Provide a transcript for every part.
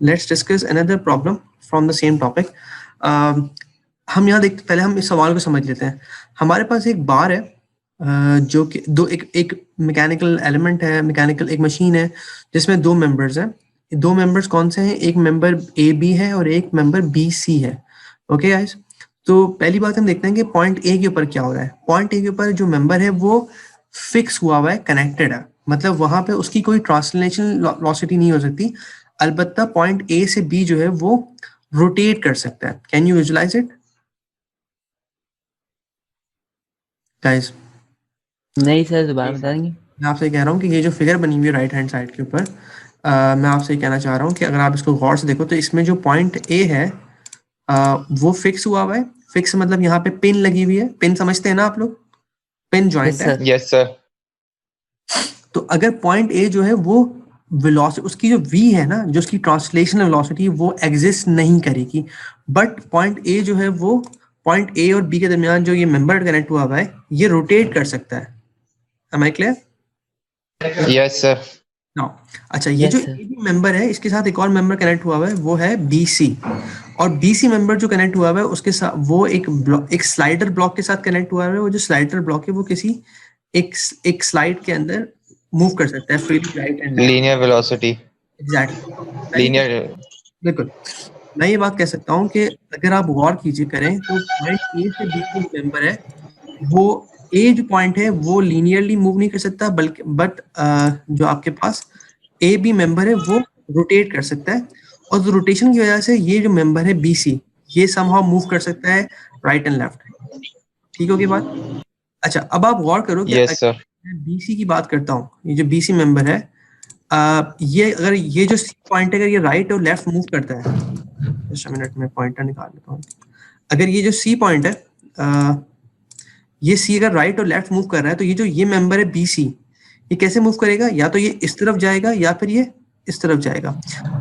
Let's discuss another problem from the same topic. हम यहाँ देखते, पहले हम इस सवाल को समझ लेते हैं. हमारे पास एक बार है जो कि एक मैकेनिकल एलिमेंट है, मैकेनिकल एक मशीन है जिसमें दो मेंबर्स हैं. दो मेंबर्स कौन से हैं? एक मेंबर ए बी है और एक मेंबर बी सी है. ओके गाइस, तो पहली बात हम देखते हैं कि पॉइंट ए के ऊपर क्या हो रहा है. पॉइंट ए के ऊपर जो मेंबर है वो फिक्स हुआ हुआ है, कनेक्टेड है, मतलब वहां पे उसकी कोई ट्रांसलेशन वेलोसिटी नहीं हो सकती. अलबत्ता पॉइंट ए से बी जो है वो रोटेट कर सकता है. Can you visualise it guys? नहीं सर, दोबारा बता देंगे. मैं आपसे कह रहा हूँ कि ये जो फिगर बनी हुई है राइट हैंड साइड के ऊपर, मैं आपसे कहना चाह रहा हूँ कि अगर आप इसको गौर से देखो तो इसमें जो पॉइंट ए है वो फिक्स हुआ हुआ है. फिक्स मतलब यहाँ पे पिन लगी हुई है. पिन समझते हैं ना आप लोग? पिन जॉइंट है. Yes sir. तो अगर पॉइंट ए जो है वो वेलोसिटी, उसकी जो v है ना, जो उसकी ट्रांसलेशनल वेलोसिटी वो एग्जिस्ट नहीं करेगी. बट पॉइंट ए जो है वो पॉइंट ए और बी के दरमियान जो ये मेंबर कनेक्ट हुआ हुआ है ये रोटेट कर सकता है. Am I clear? Yes sir. अच्छा, ये Yes, जो sir. ए बी मेंबर है इसके साथ एक और मेंबर कनेक्ट हुआ हुआ है, वो है बी सी. और बी सी मेंबर जो कनेक्ट हुआ हुआ है उसके साथ वो एक स्लाइडर ब्लॉक के साथ कनेक्ट हुआ हुआ है. वो जो स्लाइडर ब्लॉक है वो किसी एक स्लाइड के अंदर मूव कर सकता है freely right and left. Linear velocity. Exactly, linear. बिल्कुल. मैं ये बात कह सकता हूँ कि अगर आप गौर कीजिए करें तो पॉइंट ए से बी जो मेंबर है वो ए जो पॉइंट है वो लीनियरली मूव नहीं कर सकता, बल्कि बट जो आपके पास ए बी मेंबर है वो रोटेट कर सकता है. और जो रोटेशन की वजह से ये जो मेंबर है बी सी ये समहाउ मूव कर सकता है राइट एंड लेफ्ट. ठीक होगी बात? अच्छा, अब आप गौर करो कि यस सर. मैं बीसी की बात करता हूँ. ये जो बीसी मेंबर है ये अगर ये जो सी पॉइंट है अगर ये राइट और लेफ्ट मूव करता है, जस्ट अ मिनट में पॉइंटर निकाल लेता हूँ. अगर ये जो सी पॉइंट है ये सी अगर राइट और लेफ्ट मूव कर रहा है तो ये जो ये मेंबर है बीसी ये कैसे मूव करेगा? या तो ये इस तरफ जाएगा या फिर ये इस तरफ जाएगा.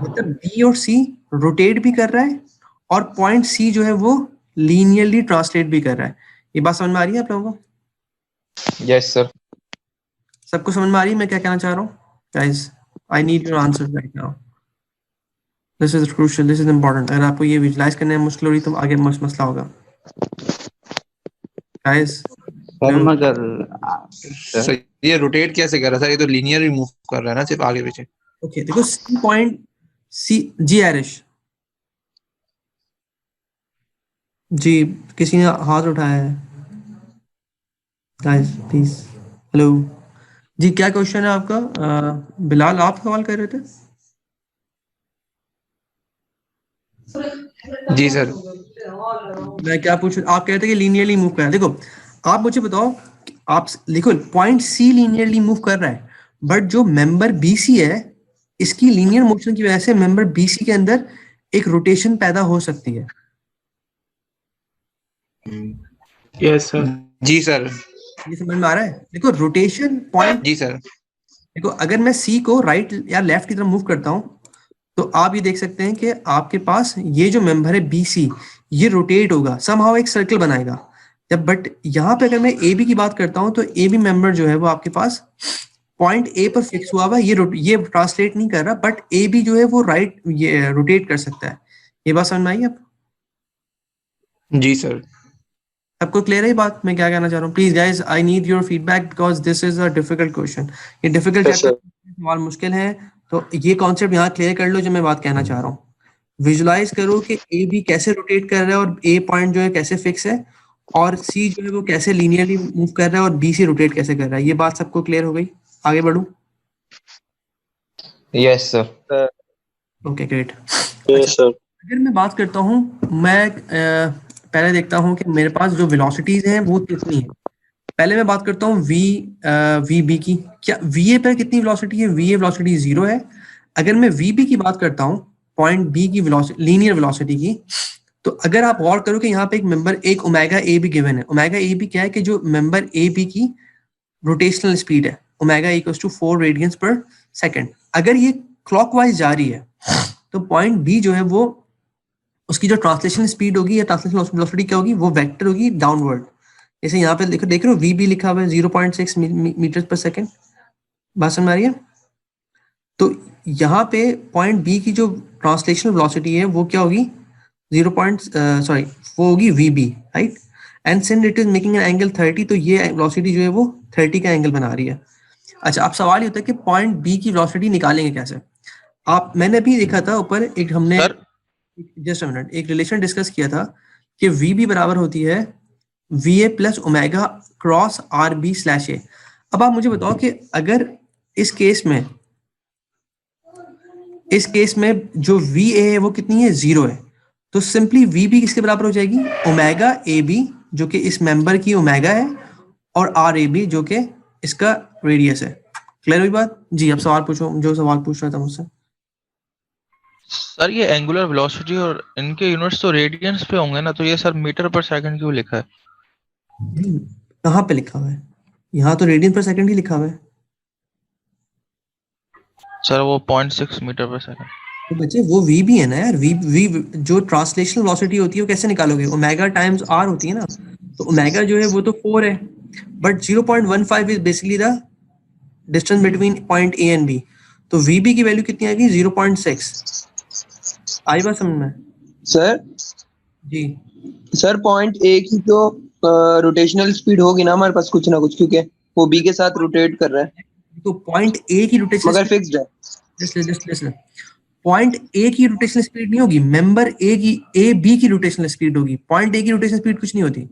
मतलब बी और सी रोटेट भी कर रहा है और पॉइंट सी जो है वो लीनियरली ट्रांसलेट भी कर रहा है. ये बात समझ में आ रही है आप लोगों को? Yes sir. सबको समझ में आ रही है मैं क्या कहना चाह रहा हूँ? Guys, I need your answer right now. This is crucial, this is important. अगर आपको ये विजुलाइज करने में मुश्किल हो रही तो आगे मसला होगा. गाइस, सर ये रोटेट कैसे कर रहा था? ये तो लीनियर ही मूव कर रहा है ना, सिर्फ आगे पीछे. ओके देखो सी पॉइंट सी जी आयरिश जी, किसी ने हाथ उठाया है? Guys please. हेलो जी, क्या क्वेश्चन है आपका? बिलाल आप सवाल कर रहे थे? जी सर. मैं क्या पूछ, आप कह रहे थे कि लीनियरली मूव कर रहा है. देखो आप मुझे बताओ, आप लिखो पॉइंट सी लीनियरली मूव कर रहा है बट जो मेंबर बीसी है इसकी लीनियर मोशन की वजह से मेंबर बीसी के अंदर एक रोटेशन पैदा हो सकती है. Yes sir. जी सर. ये समझ में आ रहा है? देखो रोटेशन पॉइंट, जी सर. देखो अगर मैं सी को राइट या लेफ्ट की तरफ मूव करता हूँ तो आप ये देख सकते हैं कि आपके पास ये जो मेंबर है बीसी ये रोटेट होगा, समहाउ एक सर्कल बनाएगा. जब बट यहाँ पे अगर मैं ए बी की बात करता हूँ तो ए बी मेंबर जो है वो आपके पास पॉइंट ए पर फिक्स हुआ हुआ है, ये ट्रांसलेट नहीं कर रहा, बट ए बी जो है वो राइट ये रोटेट कर सकता है. ये बात समझ में आई आप? जी सर. सबको क्लियर है बात मैं क्या कहना चाह रहा हूँ? Please guys, I need your feedback because this is a difficult question. ये डिफिकल्ट सवाल मुश्किल है, तो ये कॉन्सेप्ट यहाँ क्लियर कर लो जो मैं बात कहना चाह रहा हूँ. विजुलाइज करो कि ए बी कैसे रोटेट कर रहा है और ए पॉइंट जो है कैसे फिक्स है, और सी जो है वो कैसे लीनियरली मूव कर रहा है और बी सी रोटेट कैसे कर रहा है. ये बात सबको क्लियर हो गई? आगे बढ़ूं? Yes sir. Okay great. अगर मैं बात करता हूँ, मैं पहले देखता हूँ कि मेरे पास जो वेलोसिटीज हैं वो कितनी है. पहले मैं बात करता हूँ वी बी की. क्या वी ए पर कितनी वेलोसिटी है? वी ए वेलोसिटी 0 है. अगर मैं वी बी की बात करता हूँ, पॉइंट बी की वेलोसिटी, लीनियर वेलोसिटी की, तो अगर आप गौर करो कि यहाँ पे एक मेंबर एक ओमेगा ए बी गिवन है. ओमेगा ए बी क्या है कि जो मेंबर ए बी की रोटेशनल स्पीड है, omega equals to 4 radians per second. अगर ये क्लॉकवाइज जा रही है तो पॉइंट बी जो है वो उसकी जो ट्रांसलेशन स्पीड होगी या ट्रांसलेशन वेलोसिटी क्या होगी, वो वेक्टर होगी डाउनवर्ड. जैसे यहाँ पे देखो देख रहे हो वी बी लिखा हुआ है 0.6 मीटर पर सेकंड. बात समझ आ रही है? तो यहाँ पे पॉइंट बी की जो ट्रांसलेशनल वेलोसिटी है वो क्या होगी 0. वो होगी VB, right? And since it is making an angle 30, तो ये वेलोसिटी जो है वो 30 का एंगल बना रही है। अच्छा, अब सवाल ये होता है कि पॉइंट बी की वेलोसिटी निकालेंगे कैसे? मैंने अभी देखा था ऊपर एक हमने जस्ट मिनट एक रिलेशन डिस्कस किया था कि VB बराबर होती है VA plus omega cross RB/A। अब आप मुझे बताओ कि अगर इस केस में जो VA है वो कितनी है, 0 है, तो सिंपली VB किसके बराबर हो जाएगी, ओमेगा AB जो कि इस मेंबर की ओमेगा है, और RAB जो कि इसका रेडियस है। क्लियर हुई बात? जी, अब सवाल पूछो, जो सवाल पूछ रहा था मुझसे। सर ये एंगुलर वेलोसिटी और इनके यूनिट्स तो रेडियंस पे होंगे ना, तो ये सर मीटर पर सेकंड क्यों लिखा है? कहाँ पे लिखा हुआ है? यहाँ तो रेडियन पर सेकंड ही लिखा हुआ है। सर वो 0.6 मीटर पर सेकंड। तो बच्चे वो VB है ना यार, वी जो ट्रांसलेशनल वेलोसिटी होती है वो कैसे निकालोगे, ओमेगा टाइम्स R होती है ना, तो ओमेगा जो है वो तो 4 है, but 0.15 is basically the distance between point A and B, तो VB की वैल्यू कितनी आएगी, 0.6। आई बात समझ में? सर जी सर पॉइंट ए की तो रोटेशनल स्पीड होगी ना हमारे पास कुछ ना कुछ, क्योंकि वो बी के साथ रोटेट कर रहा है, तो पॉइंट A की रोटेशनल मगर फिक्स्ड है। जस्ट पॉइंट A की रोटेशनल स्पीड नहीं होगी, मेंबर AB की रोटेशनल स्पीड होगी। पॉइंट A की रोटेशनल स्पीड कुछ नहीं होती,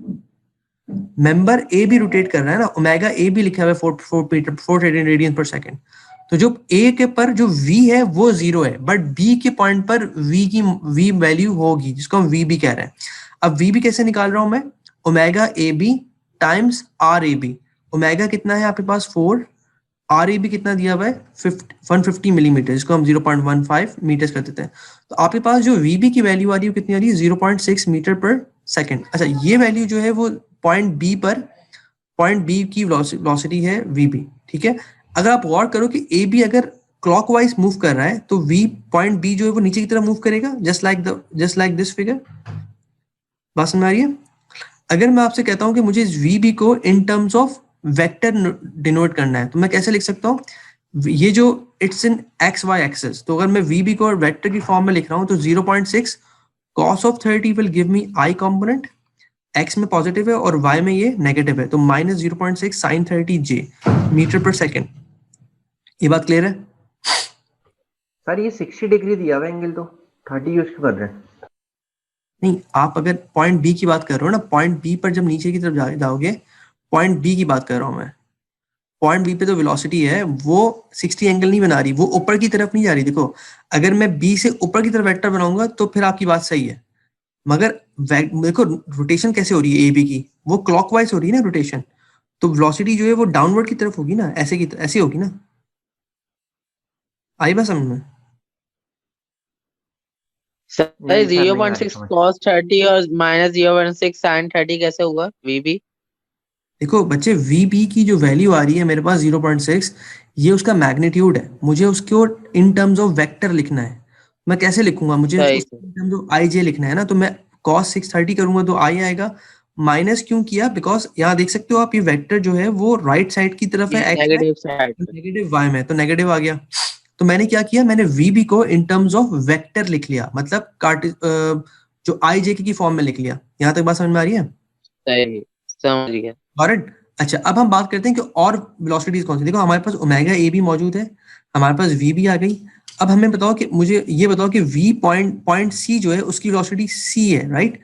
मेंबर A भी रोटेट कर रहा है ना, ओमेगा A भी लिखा हुआ है 4 रेडियन पर सेकंड, तो जो A के पर जो V है वो 0 है, बट B के पॉइंट पर V वैल्यू होगी जिसको हम VB कह रहे हैं। अब VB कैसे निकाल रहा हूं मैं, omega AB times RAB। Omega कितना है आपके पास 4, RAB कितना दिया हुआ है 150 मिलीमीटर, जिसको हम 0.15 मीटर्स कर देते हैं। तो आपके पास जो VB की वैल्यू आ रही है कितनी आ रही है, 0.6 मीटर पर सेकंड। अच्छा, ये वैल्यू जो है वो पॉइंट B की वेलोसिटी है VB, ठीक है। अगर आप गौर करो कि AB अगर क्लॉकवाइज मूव कर रहा है तो पॉइंट B जो है वो नीचे की तरफ मूव करेगा, जस्ट लाइक दिस फिगर। बात समझ आ रही है? अगर मैं आपसे कहता हूं कि मुझे इस VB को इन टर्म्स ऑफ वेक्टर डिनोट करना है, तो मैं कैसे लिख सकता हूं, ये जो इट्स इन XY एक्सिस, तो अगर मैं VB को वेक्टर की फॉर्म में लिख रहा हूं तो 0.6 cos of 30 will give me I component, x में पॉजिटिव है और y में ये नेगेटिव है, तो माइनस 0.6 sin 30j मीटर पर सेकंड। ये बात क्लियर है? सर ये 60 डिग्री दिया हुआ एंगल, तो 30 यूज क्यों कर रहे हैं? नहीं, आप अगर पॉइंट B की बात कर रहे हो ना, पॉइंट B पर जब नीचे की तरफ जाओगे, पॉइंट B की बात कर रहा हूं मैं, पॉइंट B पे तो वेलोसिटी है वो 60 एंगल नहीं बना रही, वो ऊपर की तरफ नहीं जा रही। देखो, अगर मैं B से ऊपर की तरफ वेक्टर बनाऊंगा तो फिर आपकी बात सही है, मगर देखो रोटेशन कैसे हो रही है AB की, वो क्लॉकवाइज हो रही है ना रोटेशन, तो वेलोसिटी जो है वो डाउनवर्ड की तरफ होगी ना, ऐसे होगी ना। आई बात समझ में? सर नहीं सर, नहीं आ रही 0.6 समझ। cos 30 और माइनस 0.6 sin 30 कैसे हुआ VB? देखो बच्चे, VB की जो वैल्यू आ रही है मेरे पास 0.6, ये उसका मैग्नीट्यूड है, मुझे उसको इन टर्म्स ऑफ वेक्टर लिखना है। मैं कैसे लिखूंगा, मुझे सही उसको इन टर्म्स ऑफ IJ लिखना है ना, तो मैं cos 630 करूंगा तो I आएगा। माइनस क्यों किया, बिकॉज यहाँ देख सकते हो आप, ये वेक्टर जो है वो राइट साइड की तरफ है x में, नेगेटिव साइड पे। नेगेटिव y में, तो नेगेटिव आ गया। तो मैंने क्या किया, मैंने VB को इन टर्म्स ऑफ वेक्टर लिख लिया, मतलब जो IJ की फॉर्म में लिख लिया। यहाँ तक बात समझ में आ रही है? सही, समझ गया। ऑलराइट। अच्छा, अब हम बात करते हैं कि और वेलोसिटीज कौन सी। देखो, हमारे पास ओमेगा A भी मौजूद है, हमारे पास V भी आ गई। अब हमें बताओ कि मुझे ये बताओ कि V पॉइंट C जो है उसकी वेलोसिटी C है, राइट?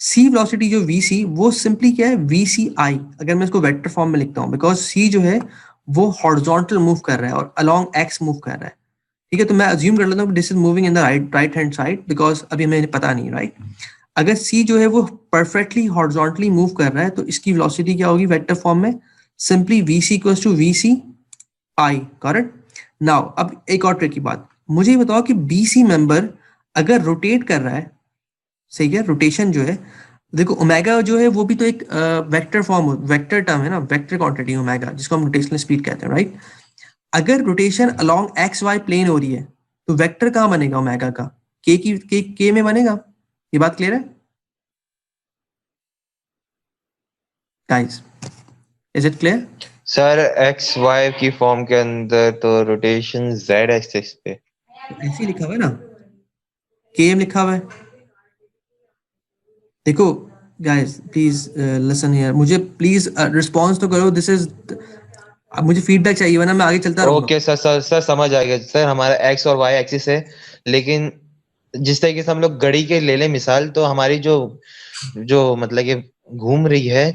C वेलोसिटी जो VC वो सिंपली क्या है, VCI, अगर मैं इसको वेक्टर फॉर्म में लिखता हूँ, बिकॉज C जो है वो हॉरिजॉन्टल मूव कर रहा है और अलोंग एक्स मूव कर रहा है, ठीक है। तो मैं अज्यूम कर लेता हूँ this is moving in the right hand side, because अभी हमें पता नहीं, राइट? अगर C जो है वो परफेक्टली हॉरिजॉन्टली मूव कर रहा है तो इसकी वेलोसिटी क्या होगी वेक्टर फॉर्म में, simply VC equals to VCI, correct? Now अब एक और ट्रिकी बात, मुझे ये बताओ कि BC मेंबर अगर रोटेट कर रहा है, सही है, रोटेशन जो है, देखो ओमेगा जो है वो भी तो एक वेक्टर फॉर्म, वेक्टर टर्म है ना, वेक्टर क्वांटिटी ओमेगा, जिसको हम रोटेशनल स्पीड कहते हैं, राइट? अगर रोटेशन अलोंग XY प्लेन हो रही है तो वेक्टर कहाँ बनेगा ओमेगा का, K में बनेगा। ये बात क्लियर है guys? Is it clear? Sir XY की फॉर्म के अंदर तो रोटेशन Z एक्सिस पे। ऐसे ही लिखा हुआ है ना, km लिखा हुआ है। देखो गाइस प्लीज लिसन हियर, मुझे प्लीज रिस्पॉन्स तो करो। दिस इज, अब मुझे फीडबैक चाहिए वरना मैं आगे चलता रहूंगा। ओके सर समझ आ गया सर। हमारा एक्स और वाई एक्सिस है, लेकिन जिस तरीके से हम लोग घड़ी के ले लें मिसाल, तो हमारी जो जो मतलब कि घूम रही है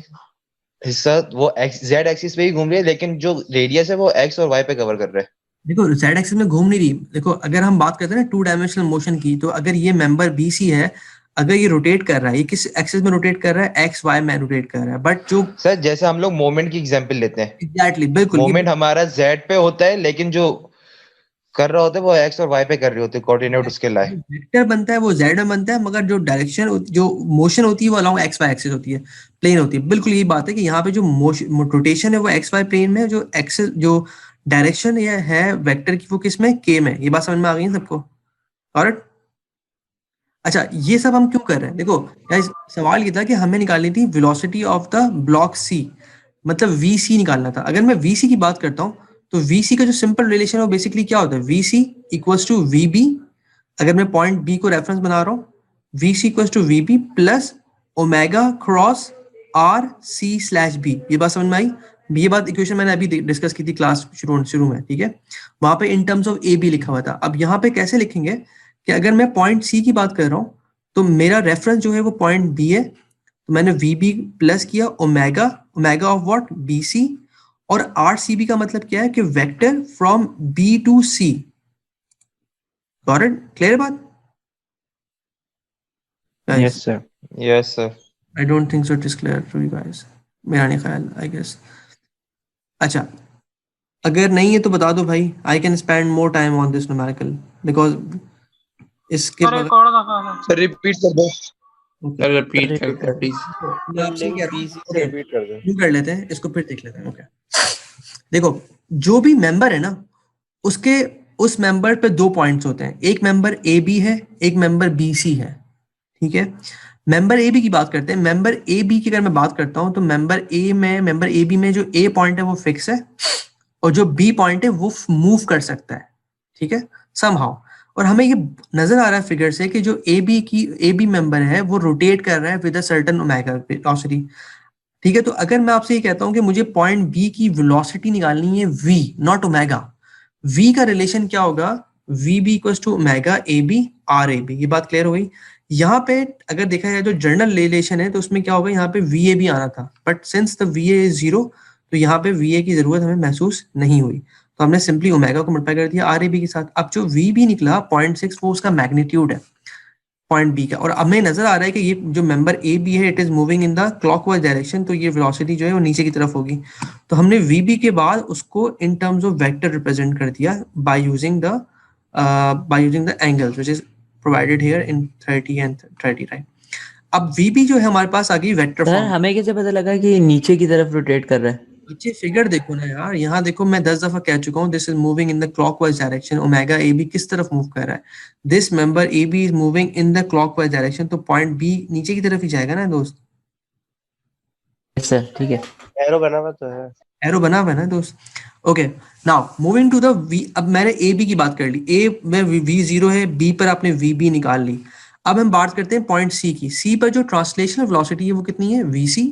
हिस्सा, वो एक्स जेड एक्सिस पे ही घूम रही है, लेकिन जो रेडियस है वो एक्स और वाई पे कवर कर रहा है। देखो जेड एक्सिस में घूम नहीं रही। देखो अगर हम बात करते हैं ना टू डायमेंशनल मोशन की, तो अगर ये मेंबर बीसी है, अगर ये रोटेट कर रहा है, ये किस एक्सिस में रोटेट कर रहा है? एक्स वाई में रोटेट कर रहा है। बट जो सर जैसे हम लोग मोमेंट की एग्जांपल लेते हैं, एग्जैक्टली बिल्कुल ये मोमेंट हमारा जेड पे होता है, लेकिन जो कर रहा होता है वो एक्स और वाई पे कर रहे होते हैं, कोऑर्डिनेट उसके लाए। वेक्टर बनता है वो जेड में बनता है, मगर जो डायरेक्शन जो मोशन होती है वो अलोंग एक्स वाई एक्सिस होती है, प्लेन होती है। बिल्कुल यही बात है कि यहाँ पे जो मोशन रोटेशन है वो एक्स वाई प्लेन में है, जो एक्सिस जो डायरेक्शन ये है वेक्टर की वो किस में? के में। ये बात समझ में आ गई है सबको? करेक्ट। अच्छा ये सब हम क्यों कर रहे हैं? देखो गाइस सवाल ये था कि हमें निकालनी थी velocity of the block C, मतलब वीसी निकालना था। अगर मैं वीसी की बात करता हूँ तो वीसी का जो सिंपल रिलेशन है वो बेसिकली क्या होता है? VC equals to VB. अगर मैं पॉइंट बी को रेफरेंस बना रहा हूँ, VC equals to VB plus omega cross R C slash B. ये बात समझ में आई? ये बात इक्वेशन मैंने अभी डिस्कस की थी क्लास शुरू में, ठीक है? वहां पे in terms of A B लिखा हुआ था। अब यहाँ पे कैसे लिखेंगे कि अगर मैं पॉइंट सी की बात कर रहा हूँ तो मेरा रेफरेंस जो है वो पॉइंट बी है, तो मैंने वी बी प्लस किया omega, omega of what? B C. और आर सी बी का मतलब क्या है? कि vector from B to C. Got it? Clear बात? Yes sir. I don't think so it is clear to you guys, मेरा नहीं ख्याल, आई गेस। अच्छा अगर नहीं है तो बता दो भाई, I can spend more time on this numerical because इसके सर रिपीट कर दो। सर रिपीट कर प्लीज। मैं आपसे कह रहा हूं, रिपीट कर लेते हैं इसको, फिर देख लेते हैं। ओके देखो जो भी मेंबर है ना, उसके उस मेंबर पे दो पॉइंट्स होते हैं। एक मेंबर ए बी है, एक मेंबर बी सी है, ठीक है? मेंबर ए बी की बात करते हैं। मेंबर ए बी की अगर मैं बात करता हूं तो मेंबर ए बी में जो ए पॉइंट है वो फिक्स है, और जो बी पॉइंट है वो मूव कर सकता है, ठीक है, समहाउ। और हमें ये नजर आ रहा है फिगर से कि जो ए बी मेंबर है वो रोटेट कर रहा है with a certain omega velocity, ठीक है? तो अगर मैं आपसे ये कहता हूं कि मुझे पॉइंट बी की वेलोसिटी निकालनी है वी, नॉट ओमेगा, वी का रिलेशन क्या होगा? V B equals to omega A B R A B. ये बात क्लियर हो गई? यहाँ पे अगर देखा जाए जो जनरल रिलेशन है तो उसमें क्या होगा? यहाँ पे वी ए भी आना था, but since the V A is 0 तो यहाँ पे वी ए की जरूरत हमें महसूस नहीं हुई, तो हमने सिंपली ओमेगा को मल्टीप्लाई कर दिया आर ए बी के साथ। अब जो वी बी निकला 0.6 वो उसका मैग्नीट्यूड है पॉइंट बी का, और अब हमें नजर आ रहा है कि ये जो मेंबर ए बी है it is moving in the clockwise direction, तो ये वेलोसिटी जो है वो नीचे की तरफ होगी। तो हमने वी बी के बाद उसको इन टर्म्स ऑफ वेक्टर रिप्रेजेंट कर दिया by using the angles which is provided here in 30 and 30, right? अब वी बी जो है हमारे पास आ गई वेक्टर सर फॉर्म। हमें कैसे पता लगा कि नीचे की तरफ रोटेट कर रहा है? अच्छे फिगर देखो ना यार, यहाँ देखो मैं 10 दफा कह चुका हूँ this is moving in the clockwise direction. Omega A B किस तरफ मूव कर रहा है? This member A B is moving in the clockwise direction, तो पॉइंट बी नीचे की तरफ ही जाएगा ना दोस्त? सर ठीक है, एरो बना हुआ तो है। एरो बना हुआ है ना दोस्त? Okay now moving to the V. अब मैंने ए बी की बात कर ली, ए में वी 0 है, बी पर आपने वी बी निकाल ली। अब हम बात करते हैं पॉइंट सी की। सी पर जो ट्रांसलेशनल वेलोसिटी है वो कितनी है? वी सी।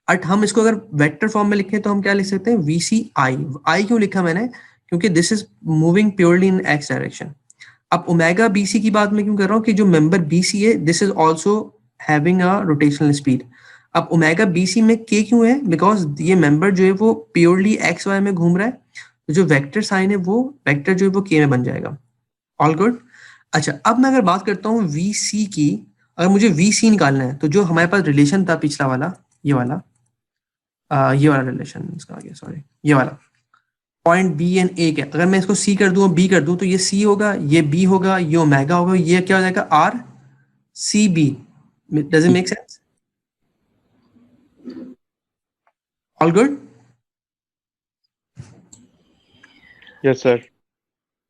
अट हम इसको अगर वेक्टर फॉर्म में लिखें तो हम क्या लिख सकते हैं? वी सी आई। आई क्यों लिखा मैंने? क्योंकि this is moving purely in x direction. अब ओमेगा बी सी की बात मैं क्यों कर रहा हूँ? कि जो मेंबर बी सी है this is also having a rotational speed. अब ओमेगा बी सी में के क्यों है? बिकॉज ये मेंबर जो है वो प्योरली एक्स वाई में घूम रहा है, तो जो वेक्टर साइन है वो वेक्टर जो है वो के में बन जाएगा। All good. अच्छा अब मैं अगर बात करता हूँ वी सी की, अगर मुझे वी सी निकालना है तो जो हमारे पास रिलेशन था पिछला वाला, ये वाला रिलेशन इसका आ गया, सॉरी, ये वाला पॉइंट बी एंड ए के, अगर मैं इसको सी कर दूं और बी कर दूं तो ये सी होगा, ये बी होगा, ये ओमेगा होगा, ये क्या हो जाएगा? R C B. Does it make sense? All good? Yes sir.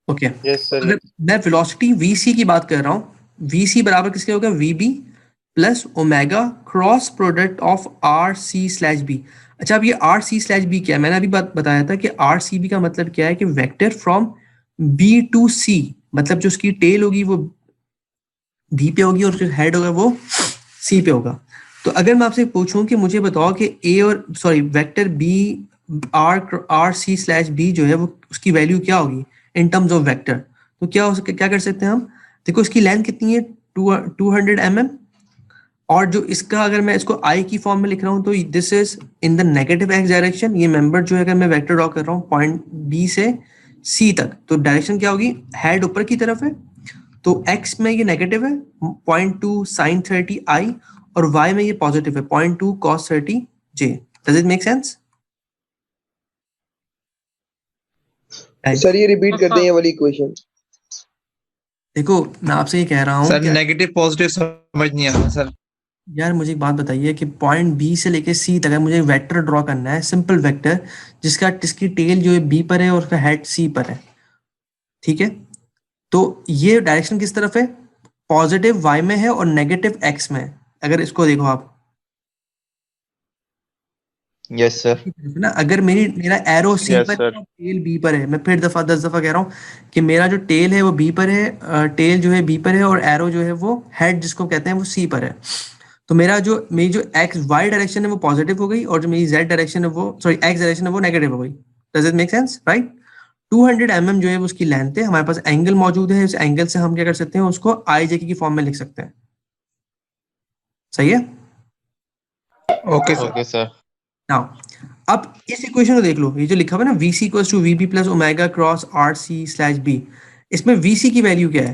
Okay yes sir. अगर मैं वेलोसिटी वी सी की बात कर रहा हूँ, वी सी बराबर किसके होगा? V B plus omega cross product of R C slash B. अच्छा अब ये आर सी स्लैश बी क्या है? मैंने अभी बताया था कि आर सी बी का मतलब क्या है? कि वेक्टर फ्रॉम बी टू सी, मतलब जो उसकी टेल होगी वो बी पे होगी और जो हेड होगा वो सी पे होगा। तो अगर मैं आपसे पूछूं कि मुझे बताओ कि ए और sorry vector B R C slash B जो है वो उसकी वैल्यू क्या होगी इन टर्म्स ऑफ वेक्टर, तो क्या कर सकते हैं हम? देखो इसकी लेंथ कितनी है 200 mm, और जो इसका अगर मैं इसको आई की फॉर्म में लिख रहा हूँ तो this is in the negative x direction. ये मेंबर जो है अगर मैं वेक्टर ड्रॉ कर रहा हूँ पॉइंट बी से सी तक, तो डायरेक्शन क्या होगी? हेड ऊपर की तरफ है, तो एक्स में ये नेगेटिव है 0.2 sin 30 i, और y में ये पॉजिटिव है 0.2 cos 30 j। Does it make sense? Sir ये रिपीट कर दें ये वाली इक्वेशन। देखो मैं आपसे ये कह रहा हूँ सर कि नेगेटिव पॉजिटिव समझ नहीं आ रहा सर। यार मुझे एक बात बताइए कि पॉइंट बी से लेके सी तक है, मुझे वेक्टर ड्रॉ करना है, सिंपल वेक्टर जिसकी टेल जो है बी पर है और उसका हेड सी पर है, ठीक है? तो ये डायरेक्शन किस तरफ है? पॉजिटिव y में है और नेगेटिव x में है। अगर इसको देखो आप, यस सर। ना अगर मेरा एरो सी Yes, पर sir. है और टेल बी पर है, मैं फिर 10 दफा कह रहा हूँ कि मेरा जो टेल है वो बी पर है, टेल जो है बी पर है और एरो जो है वो हेड जिसको कहते हैं वो सी पर है। तो मेरी जो एक्स वाई डायरेक्शन है वो पॉजिटिव हो गई और जो मेरी जेड डायरेक्शन है वो सॉरी एक्स डायरेक्शन है वो नेगेटिव हो गई। Does it make sense? Right. 200 mm जो है वो उसकी लेंथ है, हमारे पास एंगल मौजूद है, उस एंगल से हम क्या कर सकते हैं उसको आई जे की फॉर्म में लिख सकते हैं। सही है? Okay sir. Okay sir. Now अब इस इक्वेशन को देख लो, ये जो लिखा हुआ है ना VC equals to VB plus omega cross RC slash B, इसमें VC की वैल्यू क्या है?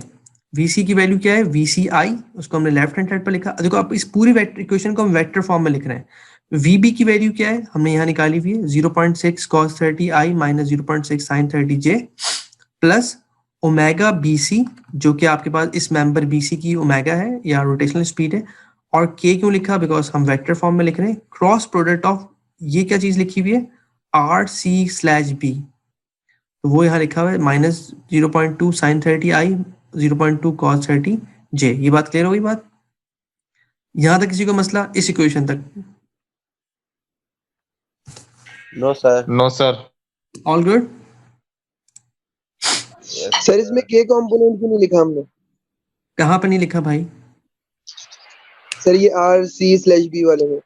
VC की वैल्यू क्या है? VCI, उसको हमने लेफ्ट हैंड साइड पर लिखा। देखो आप इस पूरी इक्वेशन को हम वेक्टर फॉर्म में लिख रहे हैं। VB की वैल्यू क्या है? हमने यहाँ निकाली हुई है 0.6 cos 30i minus 0.6 sin 30j plus omega BC, जो कि आपके पास इस मेंबर BC की ओमेगा है या रोटेशनल स्पीड है, और K क्यों लिखा? बिकॉज हम वेक्टर फॉर्म में लिख रहे हैं। क्रॉस प्रोडक्ट ऑफ ये क्या चीज लिखी हुई है? RC स्लैश B, तो वो यहाँ लिखा हुआ है minus 0.2 sin 30i 0.2 cos 30j। ये बात क्लियर हो गई? बात यहाँ तक किसी को मसला इस इक्वेशन तक? No sir. No sir. All good? Sir इसमें के कंपोनेंट क्यों नहीं लिखा हमने? कहाँ पर नहीं लिखा भाई? सर ये आर सी स्लैश बी वाले में।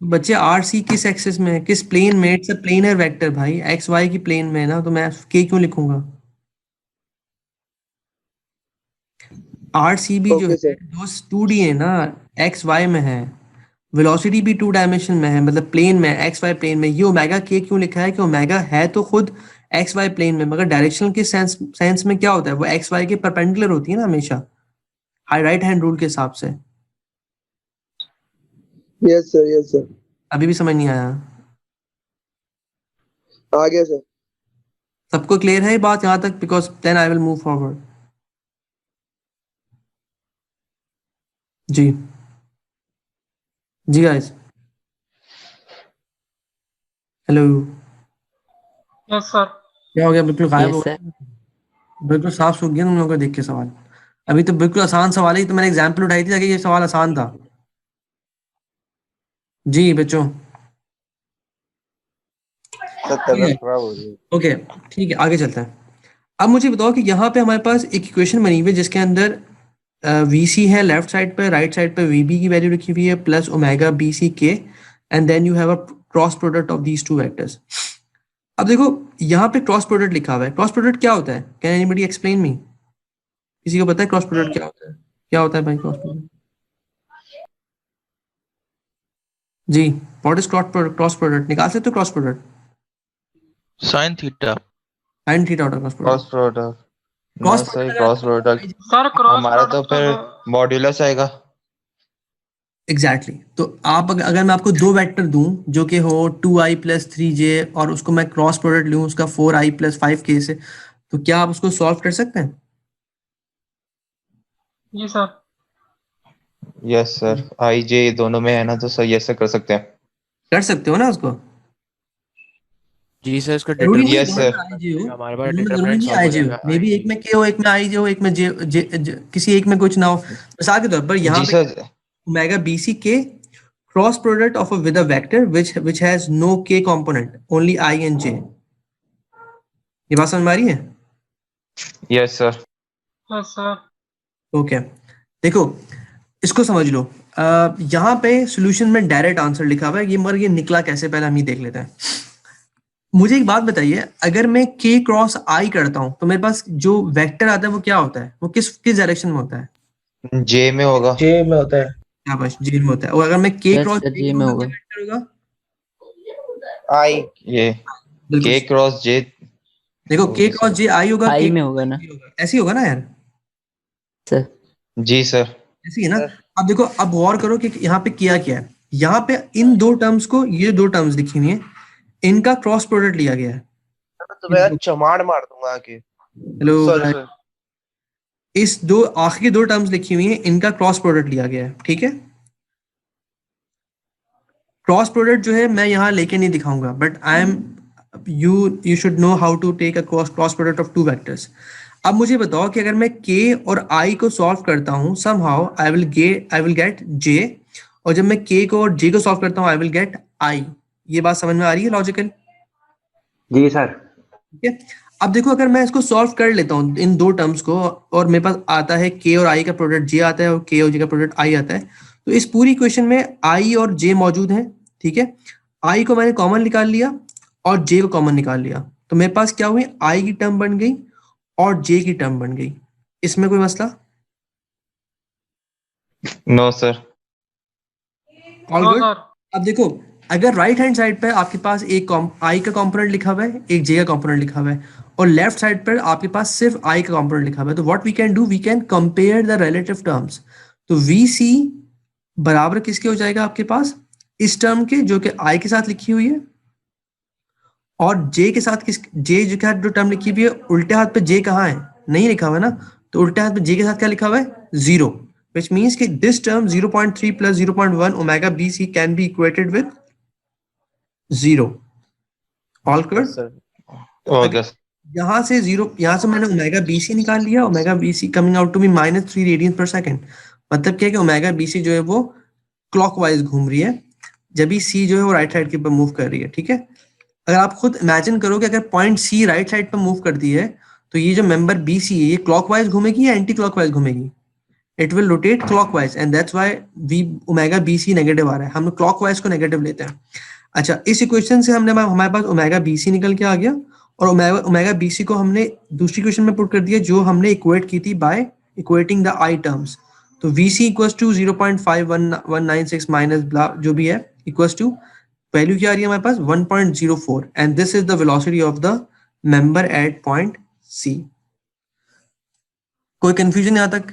बच्चे RC किस एक्सिस में है, किस प्लेन में? इट्स अ प्लेनर वेक्टर भाई, XY की प्लेन में है ना, तो मैं K क्यों लिखूंगा? RCB जो ओके है सर। जो 2D है ना, XY में है, वेलोसिटी भी 2 डायमेंशन में है, मतलब प्लेन में है, XY प्लेन में। ये ओमेगा K क्यों लिखा है कि ओमेगा है तो खुद XY प्लेन में, मगर डायरेक्शनल के सेंस में क्या होता है? वो XY के परपेंडिकुलर होती है ना हमेशा, राइट हैंड रूल के हिसाब से। Yes sir, yes sir. अभी भी समझ नहीं आया? आ गया सर। सबको क्लियर है ये बात यहाँ तक? Because then I will move forward. जी जी गाइस, हेलो, यस सर। क्या हो गया? बिल्कुल गायब हो यस गया, सर। बिल्कुल साफ सूख गया तुम लोगों को देख के सवाल। अभी तो बिल्कुल आसान सवाल है, तो मैंने एग्जाम्पल उठाई थी ताकि ये सवाल आसान था। जी बच्चों, ओके ठीक है, आगे चलते हैं। अब मुझे बताओ कि यहाँ पे हमारे पास एक इक्वेशन बनी हुई है जिसके अंदर VC है लेफ्ट साइड पे, राइट साइड पे VB की वैल्यू लिखी हुई है plus omega BC K, and then you have a cross product of these two vectors. अब देखो यहाँ पे क्रॉस प्रोडक्ट लिखा हुआ है, क्रॉस प्रोडक्ट क्या होता है? Can anybody explain me? किसी को पता है क्रॉस प्रोडक्ट क्या होता है? क्या होता है भाई क्रॉस प्रोडक्ट? जी, व्हाट इज क्रॉस प्रोडक्ट? निकाल सकते हो cross product? Sine theta. Sine theta होता है cross cross product. Product. Cross no sir, cross product sir cross हमारा तो प्रोडक्ट फिर मॉड्यूलस आएगा। एग्जैक्टली तो आप अगर मैं आपको दो वेक्टर दूं जो कि हो 2i प्लस 3j और उसको मैं क्रॉस प्रोडक्ट लूं उसका 4i प्लस 5k से, तो क्या आप उसको सॉल्व कर सकते हैं? जी सर। यस सर, आई जे दोनों में है ना, तो सर यस सर कर सकते हैं। कर सकते हो ना उसको? जी सर, इसका जरूरी नहीं Yes, दोनों sir. में i j हो, हमारे पास दोनों में जरूरी डिटरमिनेंट नहीं सॉल्व i हो j हो, जाएगा। मे बी एक में k हो, एक में i j हो, एक में किसी एक में कुछ ना हो। मिसाल के तौर पर यहाँ जी पे sir. Omega BC K cross product of with a vector which has no k component, only i and j। ये बात समझ में आ रही है? Yes sir. Yes sir. Okay देखो इसको समझ लो, यहाँ पे सॉल्यूशन में डायरेक्ट आंसर लिखा हुआ है, ये मगर ये निकला कैसे पहले हम ये देख लेते हैं। मुझे एक बात बताइए, अगर मैं k क्रॉस i करता हूं तो मेरे पास जो वेक्टर आता है वो क्या होता है, वो किस डायरेक्शन में होता है? जे में होगा। जे में होता है। हाँ बस जे में होता है। और अगर मैं k yes cross sir, j जे में करूंगा होगा। क्या वेक्टर होगा? आई। ये बिल्कुल k क्रॉस जे। देखो k क्रॉस j i होगा, आई k में होगा ना ऐसे ही होगा ना यार, सर? जी सर। ऐसे ही है ना। अब देखो, अब गौर करो कि यहाँ पे किया क्या है। यहाँ पे इन दो टर्म्स को, ये दो टर्म्स लिखी हुई है, इनका क्रॉस प्रोडक्ट लिया गया है। तो मैं चमाड़ मार दूंगा आके। Hello, sorry sir. इस दो आखिरी दो टर्म्स लिखी हुई हैं, इनका क्रॉस प्रोडक्ट लिया गया है, ठीक है। क्रॉस प्रोडक्ट जो है मैं यहाँ लेके नहीं दिखाऊंगा, but I am you should know how to take a cross product of two vectors. अब मुझे बताओ कि अगर मैं k और i को सॉल्व करता हूँ, somehow I will get j, और जब मैं k को और j को सॉल्व करता हूँ आई विल गेट i। ये बात समझ में आ रही है लॉजिकल? जी सर। ठीक है। अब देखो, अगर मैं इसको सॉल्व कर लेता हूँ इन दो टर्म्स को, और मेरे पास आता है k और i का प्रोडक्ट j आता है और k और j का प्रोडक्ट i आता है, तो इस पूरी इक्वेशन में i और j मौजूद हैं, ठीक है। i को मैंने कॉमन निकाल लिया और j को कॉमन निकाल लिया, तो मेरे पास क्या हुई, i की टर्म बन गई और j की टर्म बन गई। इसमें कोई मसला? No sir. All no good. Sir. अब देखो, अगर राइट हैंड साइड पे आपके पास एक i का कंपोनेंट लिखा हुआ है, एक j का कंपोनेंट लिखा हुआ है, और लेफ्ट साइड पर आपके पास सिर्फ i का कंपोनेंट लिखा हुआ है, तो what we can do, we can compare the relative terms. तो vc बराबर किसके हो जाएगा आपके पास, इस टर्म के जो कि i के साथ लिखी हुई है, और j के साथ j जो क्या जो टर्म लिखी हुई है, उल्टे हाथ पे j कहाँ है, नहीं लिखा हुआ है ना, तो उल्टे हाथ पे j के साथ क्या लिखा हुआ है, 0, which means कि this term 0.3 plus 0.1 omega bc can be equated with 0. All good? Okay sir. यहाँ से 0, यहाँ से मैंने ओमेगा बीसी निकाल लिया, omega BC coming out to be -3 radian per second. मतलब क्या है कि ओमेगा बीसी जो है वो क्लॉकवाइज घूम रही है, जब सी जो है वो राइट साइड के ऊपर मूव कर रही है, ठीक है। अगर आप खुद इमेजिन करो कि अगर पॉइंट सी राइट साइड पर मूव करती है, तो ये जो मेंबर बीसी है ये क्लॉकवाइज घूमेगी या एंटी क्लॉकवाइज घूमेगी? It will rotate clockwise, and that's why we omega BC negative आ रहा है, हम लोग क्लॉकवाइज को नेगेटिव लेते हैं। अच्छा, इस इक्वेशन से हमने हमारे पास ओमेगा बीसी निकल के आ गया, और ओमेगा बीसी को हमने दूसरी क्वेश्चन में पुट कर दिया जो हमने इक्वेट की थी by equating the i terms. तो VC equals to 0.5196 minus blah जो भी है, इक्वल्स टू वैल्यू क्या आ रही है हमारे पास, 1.04, and this is the velocity of the member eight point C। कोई कंफ्यूजन यहाँ तक?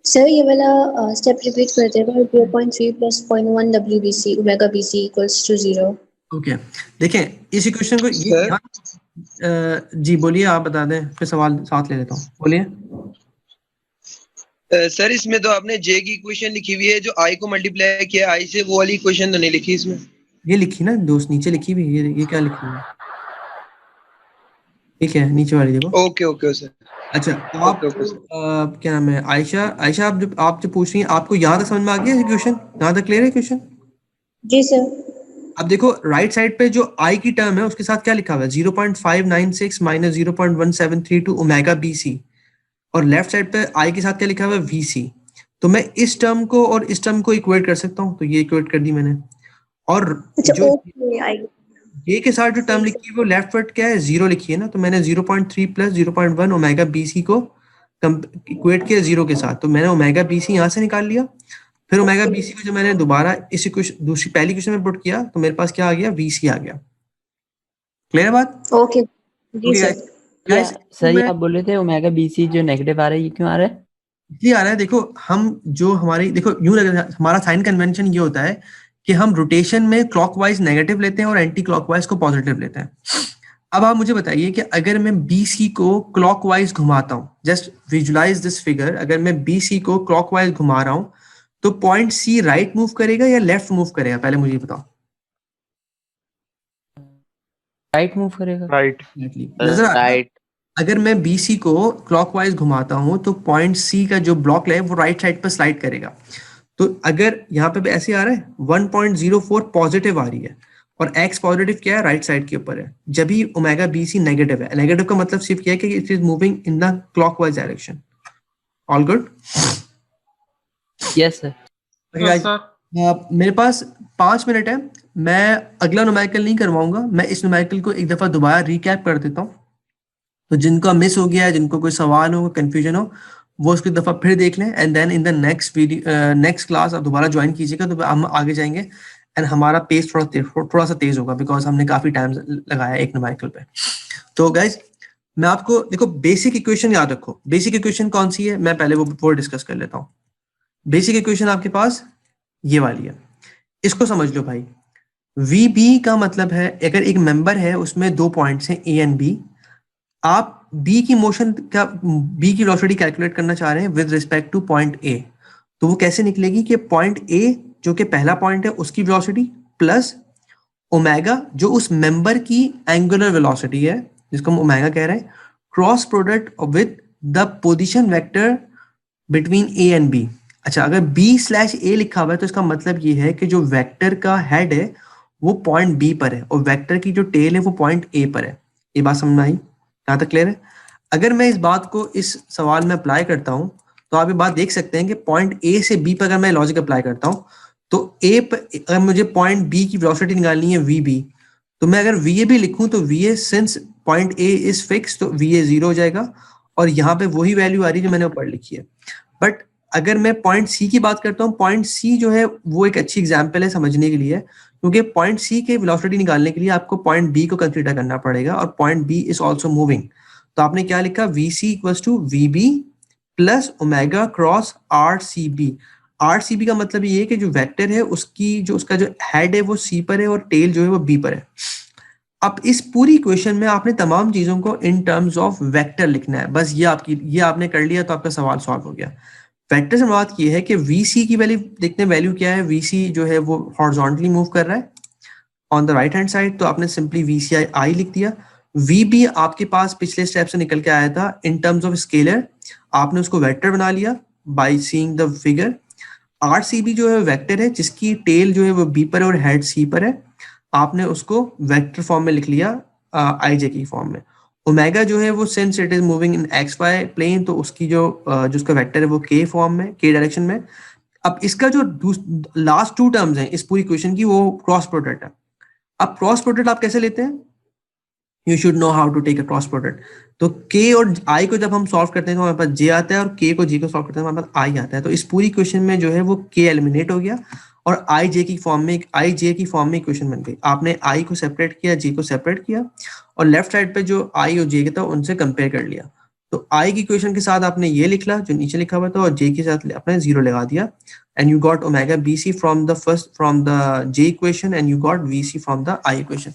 सर ये वाला स्टेप रिपीट कर देगा, 0.3 plus 0.1 WBC omega BC equals to 0। Okay, देखें इस इक्वेशन को ये जी बोलिए, आप बता दें, फिर सवाल साथ ले लेता हूँ, बोलिए। सर इसमें तो आपने जे की इक्वेशन लिखी हुई है, जो आई को मल्टीप्लाई किया आई से, वो वाली इक्वेशन तो नहीं लिखी इसमें। ये लिखी ना दोस्त, नीचे लिखी हुई, ये क्या लिखी हुई है, ठीक है, नीचे वाली देखो। Okay okay sir. अच्छा, आप क्या नाम है, आयशा, आप जो पूछ रही हैं, आपको यहाँ तक समझ में आ गया क्वेश्चन, यहाँ तक क्लियर है क्वेश्चन? जी सर। अब देखो राइट साइड पे जो आई की टर्म है उसके साथ क्या लिखा हुआ है, 0.596 माइनस 0.1732 ओमेगा बीसी, और लेफ्ट साइड पे आई के साथ क्या लिखा हुआ है, VC। तो मैं इस टर्म को और इस टर्म को इक्वेट कर सकता हूँ, तो ये इक्वेट कर दी मैंने। और जो ये के साथ जो टर्म लिखी है वो लेफ्ट वर्ड क्या है, 0 लिखी है ना, तो मैंने 0.3 प्लस 0.1 ओमेगा BC को इक्वेट किया 0 के साथ, तो मैंने ओमेगा BC यहाँ से निकाल लिया। फिर ओमेगा BC को जो मैंने दोबारा इस इक्वेशन दूसरी पहली क्वेश्चन में पुट किया, तो मेरे पास क्या आ गया, VC आ गया। क्लियर है बात? ओके जी सर। गाइस सर ये आप बोल रहे थे ओमेगा बीसी जो नेगेटिव आ रहा है, ये क्यों आ रहा है? ये आ रहा है, देखो हम जो हमारी, देखो यूं लग रहा है, हमारा साइन कन्वेंशन ये होता है कि हम रोटेशन में क्लॉकवाइज नेगेटिव लेते हैं और एंटी क्लॉकवाइज को पॉजिटिव लेते हैं। अब आप मुझे बताइए कि अगर मैं BC को क्लॉकवाइज घुमाता हूं, जस्ट विजुलाइज दिस फिगर, अगर मैं BC को क्लॉकवाइज घुमा रहा हूं तो पॉइंट C राइट मूव करेगा या लेफ्ट मूव करेगा, पहले मुझे बताओ। राइट मूव करेगा। राइट। नजर आ रहा है? अगर मैं BC को क्लॉकवाइज घुमाता हूं तो पॉइंट C का जो ब्लॉक है वो राइट साइड पर स्लाइड करेगा। तो अगर यहाँ पे ऐसे आ रहा है 1.04 पॉजिटिव आ रही है, और x पॉजिटिव क्या है, राइट साइड के ऊपर है, जब भी ओमेगा BC नेगेटिव है। नेगेटिव का मतलब सिर्फ क्या है कि it is moving in the clockwise direction. All good? Yes sir. Guys मेरे पास 5 मिनट है, मैं अगला न्यूमेरिकल नहीं करवाऊंगा, मैं इस न्यूमेरिकल को एक दफा दोबारा रिकैप कर देता हूँ। तो जिनका मिस हो गया है, जिनको कोई सवाल हो, कंफ्यूजन हो, वो उसको दफा फिर देख लें and then in the next class आप दोबारा ज्वाइन कीजिएगा तो हम आगे जाएंगे एंड हमारा पेस थोड़ा सा तेज होगा बिकॉज हमने काफी टाइम लगाया एक न्यूमेरिकल पे। तो गाइज मैं आपको देखो बेसिक इक्वेशन याद रखो। बेसिक इक्वेशन कौन सी है मैं पहले वो डिस्कस कर लेता हूँ। बेसिक इक्वेशन आपके पास ये वाली है, इसको समझ लो भाई। वी बी का मतलब है अगर एक मेंबर है उसमें 2 पॉइंट्स हैं ए एंड बी, आप बी की मोशन का बी की वेलोसिटी कैलकुलेट करना चाह रहे हैं with respect two point A, तो वो कैसे निकलेगी कि पॉइंट ए जो कि पहला पॉइंट है उसकी वेलोसिटी प्लस ओमेगा जो उस मेंबर की एंगुलर वेलोसिटी है जिसको हम ओमेगा कह रहे हैं, cross product with the position vector between A and B. अच्छा, अगर b/a लिखा हुआ है तो इसका मतलब ये है कि जो वेक्टर का हेड है वो पॉइंट बी पर है और वेक्टर की जो टेल है वो पॉइंट ए पर है। ये बात समझ में आई? यहाँ तक क्लियर है? अगर मैं इस बात को इस सवाल में अप्लाई करता हूँ तो आप ये बात देख सकते हैं कि पॉइंट ए से बी पर अगर मैं लॉजिक अप्लाई करता हूँ तो ए पर अगर मुझे पॉइंट बी की वेलोसिटी निकालनी है वी बी, तो मैं अगर वी ए भी लिखूं तो V A since point A is fix तो वी ए 0 हो जाएगा और यहाँ पे वही वैल्यू आ रही है जो मैंने ऊपर लिखी है। बट अगर मैं पॉइंट सी की बात करता हूँ, पॉइंट सी जो है वो एक अच्छी एग्जांपल है समझने के लिए, क्योंकि पॉइंट सी के वेलोसिटी निकालने के लिए आपको पॉइंट बी को कंसीडर करना पड़ेगा और point B is also moving. तो आपने क्या लिखा, V C equals to V B plus omega cross R C B. R C B का मतलब ये है कि जो वेक्टर है उसकी जो उसका जो हेड है वो सी पर है और टेल जो है वो बी पर है। अब इस पूरी इक्वेशन में आपने तमाम चीजों को इन टर्म्स ऑफ वेक्टर लिखना है। बस ये आपने कर लिया तो आपका सवाल सॉल्व हो गया। वेक्टर से बात ये है कि VC की वैल्यू देखते हैं, वैल्यू क्या है। VC जो है वो हॉरिजॉन्टली मूव कर रहा है on the right hand side, तो आपने सिंपली VC आई लिख दिया। VB आपके पास पिछले स्टेप से निकल के आया था इन टर्म्स ऑफ स्केलर, आपने उसको वेक्टर बना लिया by seeing the figure. RCB जो है वेक्टर है जिसकी टेल जो है वो B पर है और हेड C पर है, आपने उसको वेक्टर फॉर्म में लिख लिया IJ की फॉर्म में। ओमेगा जो है वो since it is moving in XY plane तो उसकी जो उसका वेक्टर है वो K फॉर्म में, K डायरेक्शन में। अब इसका जो लास्ट 2 टर्म्स हैं इस पूरी इक्वेशन की वो क्रॉस प्रोडक्ट है। अब क्रॉस प्रोडक्ट आप कैसे लेते हैं? You should know how to take a cross product. तो K और I को जब हम सॉल्व करते हैं तो हमारे पास J आता है और K को G को सॉल्व करते हैं हमारे पास I आता है। तो इस पूरी इक्वेशन में जो है वो K एलिमिनेट हो गया और IJ की फॉर्म में इक्वेशन बन गई। आपने I को सेपरेट किया, J को सेपरेट किया और लेफ्ट साइड पे जो I और J था उनसे कंपेयर कर लिया। तो I की इक्वेशन के साथ आपने ये लिख ला जो नीचे लिखा हुआ था और J के साथ आपने 0 लगा दिया and you got omega BC from the J equation and you got VC from the I equation.